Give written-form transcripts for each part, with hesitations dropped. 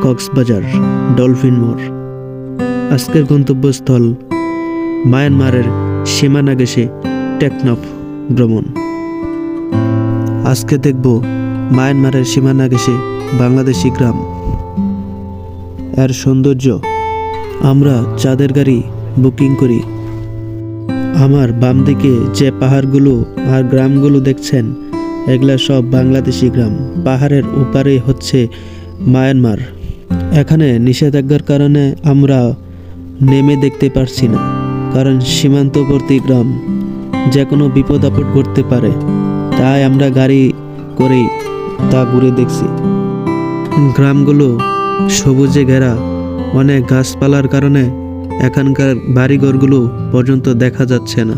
Cox's Bazar dolphin মোড়। আজকের গন্তব্যস্থল মায়ানমারের সীমানা ঘেঁষে টেকনাফ ভ্রমণ। আজকে দেখব মায়ানমারের সীমানা ঘেঁষে বাংলাদেশি গ্রাম, এর সৌন্দর্য। আমরা চাঁদের গাড়ি বুকিং করি। আমার বাম দিকে যে পাহাড়গুলো আর গ্রামগুলো দেখছেন, এগুলা সব বাংলাদেশি গ্রাম। পাহাড়ের উপারে হচ্ছে মায়ানমার। এখানে নিষেধাজ্ঞার কারণে আমরা নেমে দেখতে পারছি না, কারণ সীমান্তবর্তী গ্রাম, যে কোনো বিপদ আপদ ঘটতে পারে। তাই আমরা গাড়ি করেই তা ঘুরে দেখছি। গ্রামগুলো সবুজে ঘেরা, অনেক গাছপালার কারণে এখানকার বাড়িঘরগুলো পর্যন্ত দেখা যাচ্ছে না।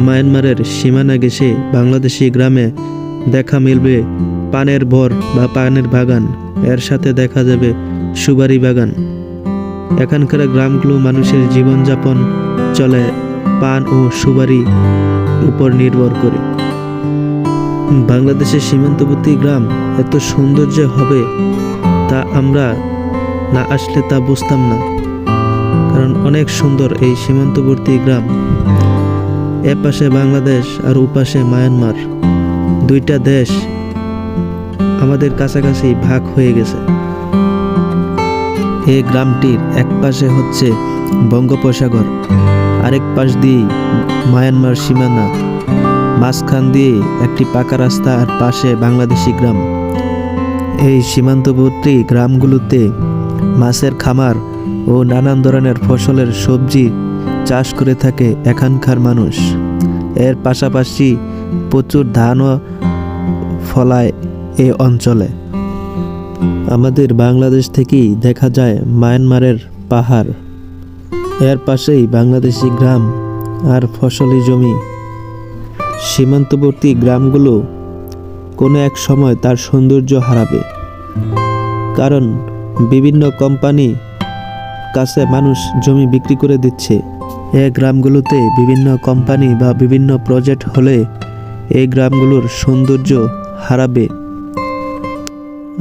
মায়ানমারের সীমানা ঘেঁষে বাংলাদেশি গ্রামে দেখা মিলবে পানের ভর বা পানের বাগান, এর সাথে দেখা যাবে সুপারি বাগান। এখানকার গ্রামগুলো মানুষের জীবনযাপন চলে পান ও সুপারি উপর নির্ভর করে। বাংলাদেশের সীমান্তবর্তী গ্রাম এত সৌন্দর্য হবে তা আমরা না আসলে তা বুঝতাম না, কারণ অনেক সুন্দর এই সীমান্তবর্তী গ্রাম। এ পাশে বাংলাদেশ আর ওপাশে মায়ানমার, দুইটা দেশ আমাদের কাছাকাছি ভাগ হয়ে গেছে। এই গ্রামটির এক পাশে হচ্ছে বঙ্গোপসাগর, আরেক পাশ দিয়ে মায়ানমার সীমানা, মাঝখান দিয়ে একটি পাকা রাস্তা, আর পাশে বাংলাদেশি গ্রাম। এই সীমান্তবর্তী গ্রামগুলোতে মাছের খামার ও নানান ধরনের ফসলের সবজি চাষ করে থাকে এখানকার মানুষ। এর পাশাপাশি প্রচুর ধানও ফলায় এই অঞ্চলে। আমাদের বাংলাদেশ থেকেই দেখা যায় মায়ানমারের পাহাড়, এর পাশেই বাংলাদেশি গ্রাম আর ফসলি জমি। সীমান্তবর্তী গ্রামগুলো কোনো এক সময় তার সৌন্দর্য হারাবে, কারণ বিভিন্ন কোম্পানি কাছে মানুষ জমি বিক্রি করে দিচ্ছে। এই গ্রামগুলোতে বিভিন্ন কোম্পানি বা বিভিন্ন প্রজেক্ট হলে এই গ্রামগুলোর সৌন্দর্য হারাবে।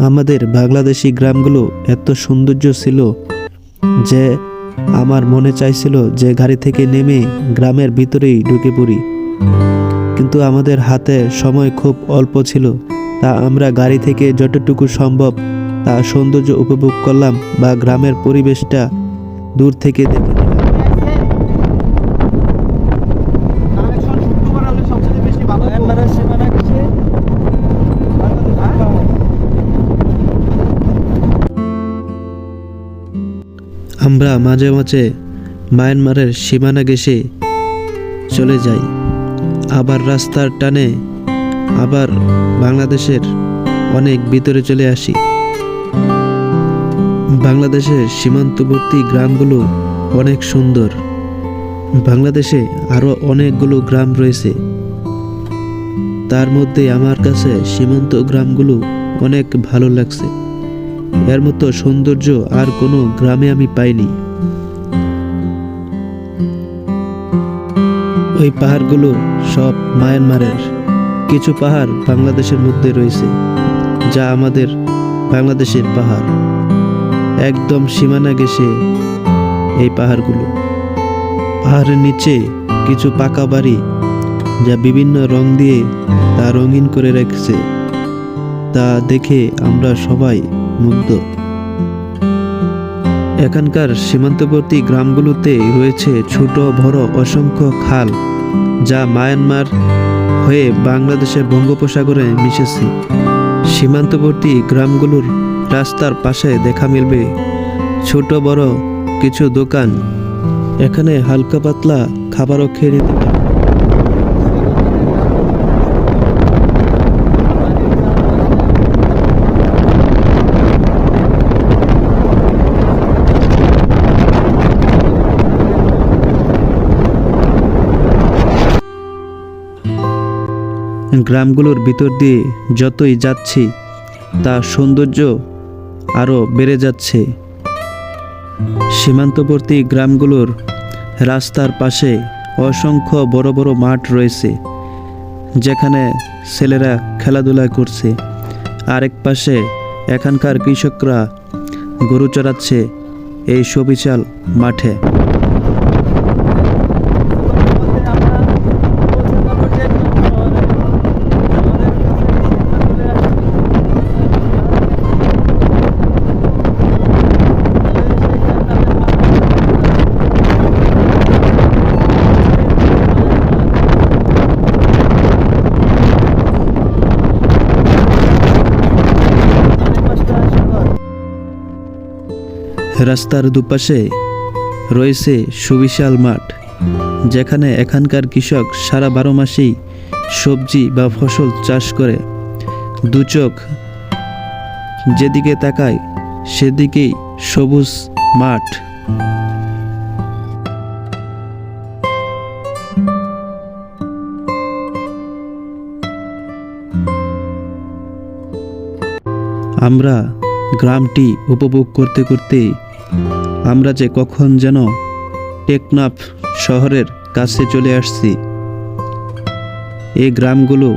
আমাদের বাংলাদেশি গ্রামগুলো এত সৌন্দর্য ছিল যে আমার মনে চাইছিল যে গাড়ি থেকে নেমে গ্রামের ভিতরেই ঢুকে পড়ি, কিন্তু আমাদের হাতে সময় খুব অল্প ছিল। তা আমরা গাড়ি থেকে যতটুকু সম্ভব তা সৌন্দর্য উপভোগ করলাম, বা গ্রামের পরিবেশটা দূর থেকে দেখে নিলাম। আমরা মাঝে মাঝে মায়ানমারের সীমানা ঘেঁষে চলে যাই, আবার রাস্তার টানে আবার বাংলাদেশের অনেক ভিতরে চলে আসি। বাংলাদেশের সীমান্তবর্তী গ্রামগুলো অনেক সুন্দর। বাংলাদেশে আরও অনেকগুলো গ্রাম রয়েছে, তার মধ্যে আমার কাছে সীমান্ত গ্রামগুলো অনেক ভালো লাগছে। এর মতো সৌন্দর্য আর কোনো গ্রামে আমি পাইনি। ওই পাহাড়গুলো সব মায়ানমারের, কিছু পাহাড় বাংলাদেশের মধ্যে রয়েছে, যা আমাদের বাংলাদেশের পাহাড়। একদম সীমানা ঘেঁষে এই পাহাড়গুলো। পাহাড়ের নিচে কিছু পাকা বাড়ি, যা বিভিন্ন রং দিয়ে তা রঙিন করে রেখেছে, তা দেখে আমরা সবাই মুগ্ধ। এখানকার সীমান্তবর্তী গ্রামগুলোতে রয়েছে ছোট বড় অসংখ্য খাল, যা মায়ানমার হয়ে বাংলাদেশের বঙ্গোপসাগরে মিশেছে। সীমান্তবর্তী গ্রামগুলোর রাস্তার পাশে দেখা মিলবে ছোট বড় কিছু দোকান। এখানে হালকা পাতলা খাবারও খেয়ে নিতে পারে। গ্রামগুলোর ভিতর দিয়ে যতই যাচ্ছি তার সৌন্দর্য আরও বেড়ে যাচ্ছে। সীমান্তবর্তী গ্রামগুলোর রাস্তার পাশে অসংখ্য বড় বড় মাঠ রয়েছে, যেখানে ছেলেরা খেলাধুলা করছে। আরেক পাশে এখানকার কৃষকরা গরু চড়াচ্ছে এই সুবিশাল মাঠে। রাস্তার দুপাশে রয়েছে সুবিশাল মাঠ, যেখানে এখানকার কৃষক সারা 12 মাসেই সবজি বা ফসল চাষ করে। দু চোখ যেদিকে তাকায় সেদিকেই সবুজ মাঠ। আমরা গ্রামটি উপভোগ করতে করতে আমরা যে কখন যেন টেকনাফ শহরের কাছে চলে আসছি। এই গ্রামগুলো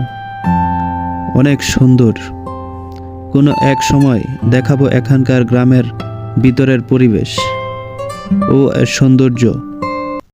অনেক সুন্দর। কোনো এক সময় দেখাবো এখানকার গ্রামের ভিতরের পরিবেশ ও এর সৌন্দর্য।